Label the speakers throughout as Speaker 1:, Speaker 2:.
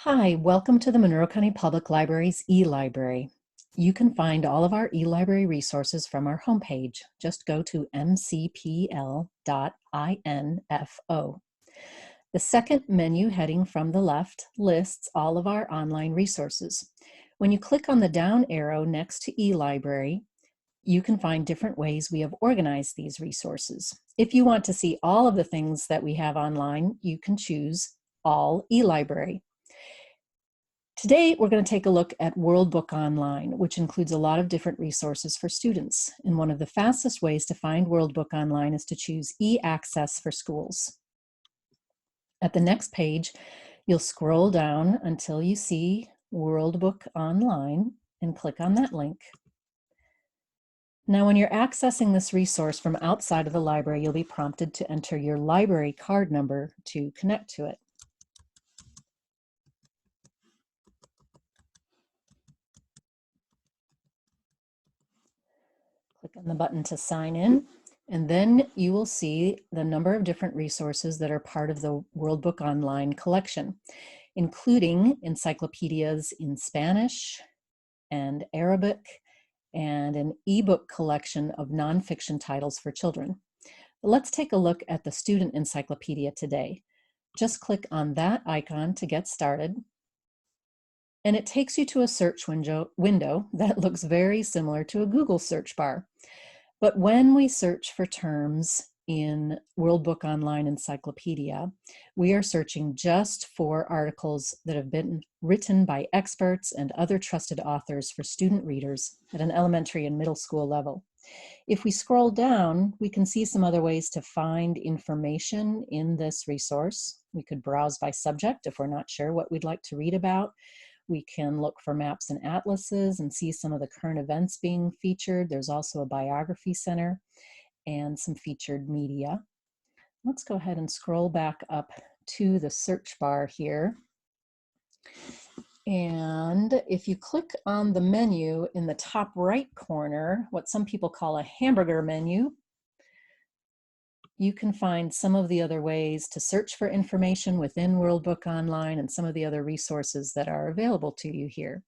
Speaker 1: Hi, welcome to the Monroe County Public Library's eLibrary. You can find all of our eLibrary resources from our homepage. Just go to mcpl.info. The second menu heading from the left lists all of our online resources. When you click on the down arrow next to eLibrary, you can find different ways we have organized these resources. If you want to see all of the things that we have online, you can choose All eLibrary. Today, we're going to take a look at World Book Online, which includes a lot of different resources for students. And one of the fastest ways to find World Book Online is to choose e-access for schools. At the next page, you'll scroll down until you see World Book Online and click on that link. Now, when you're accessing this resource from outside of the library, you'll be prompted to enter your library card number to connect to it. Click on the button to sign in, and then you will see the number of different resources that are part of the World Book Online collection, including encyclopedias in Spanish and Arabic, and an ebook collection of nonfiction titles for children. But let's take a look at the student encyclopedia today. Just click on that icon to get started, and it takes you to a search window that looks very similar to a Google search bar. But when we search for terms in World Book Online Encyclopedia, we are searching just for articles that have been written by experts and other trusted authors for student readers at an elementary and middle school level. If we scroll down, we can see some other ways to find information in this resource. We could browse by subject if we're not sure what we'd like to read about. We can look for maps and atlases and see some of the current events being featured. There's also a biography center and some featured media. Let's go ahead and scroll back up to the search bar here. And if you click on the menu in the top right corner, what some people call a hamburger menu, you can find some of the other ways to search for information within World Book Online and some of the other resources that are available to you here.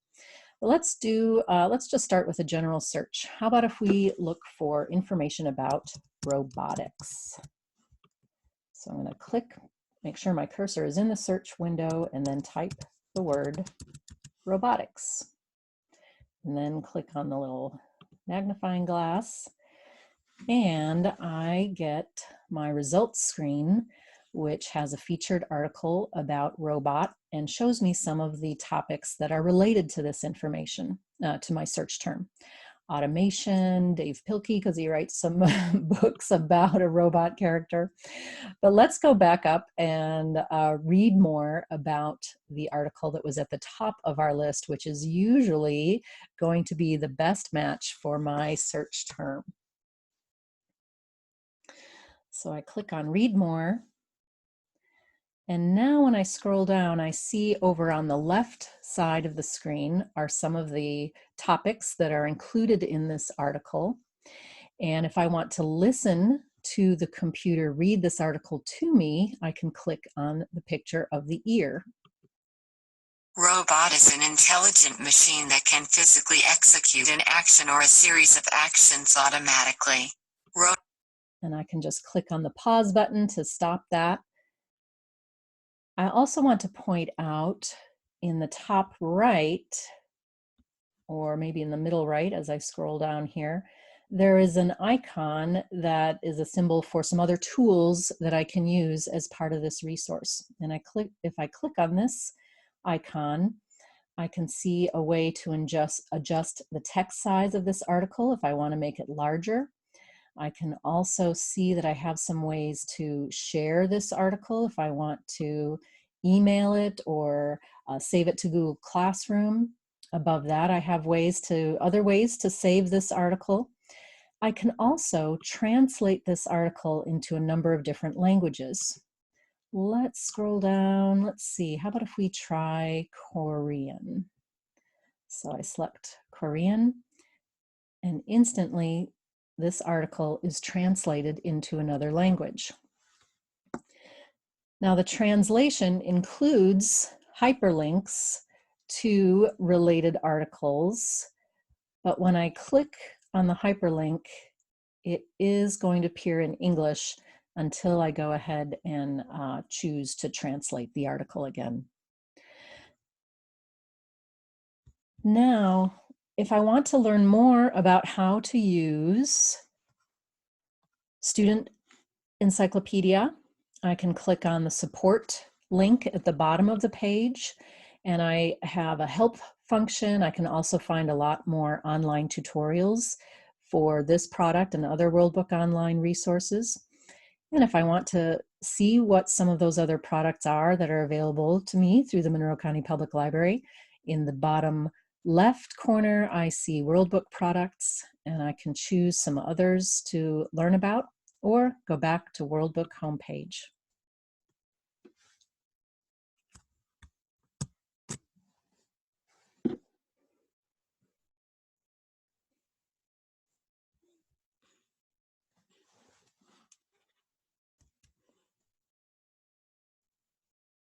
Speaker 1: But let's just start with a general search. How about if we look for information about robotics? So I'm going to click, make sure my cursor is in the search window, and then type the word robotics. And then click on the little magnifying glass, and I get my results screen, which has a featured article about robot and shows me some of the topics that are related to this information, to my search term. Automation, Dave Pilkey, because he writes some books about a robot character. But let's go back up and read more about the article that was at the top of our list, which is usually going to be the best match for my search term. So I click on Read More. And now when I scroll down, I see over on the left side of the screen are some of the topics that are included in this article. And if I want to listen to the computer read this article to me, I can click on the picture of the ear.
Speaker 2: Robot is an intelligent machine that can physically execute an action or a series of actions automatically.
Speaker 1: And I can just click on the pause button to stop that. I also want to point out in the top right, or maybe in the middle right as I scroll down here, there is an icon that is a symbol for some other tools that I can use as part of this resource. And if I click on this icon, I can see a way to adjust the text size of this article if I want to make it larger. I can also see that I have some ways to share this article if I want to email it or save it to Google Classroom. Above that, I have other ways to save this article. I can also translate this article into a number of different languages. Let's scroll down. Let's see, how about if we try Korean? So I select Korean, and instantly this article is translated into another language. Now the translation includes hyperlinks to related articles, but when I click on the hyperlink, it is going to appear in English until I go ahead and choose to translate the article again. Now, if I want to learn more about how to use Student Encyclopedia, I can click on the support link at the bottom of the page, and I have a help function. I can also find a lot more online tutorials for this product and other World Book Online resources. And if I want to see what some of those other products are that are available to me through the Monroe County Public Library, in the bottom left corner, I see World Book products, and I can choose some others to learn about or go back to World Book homepage.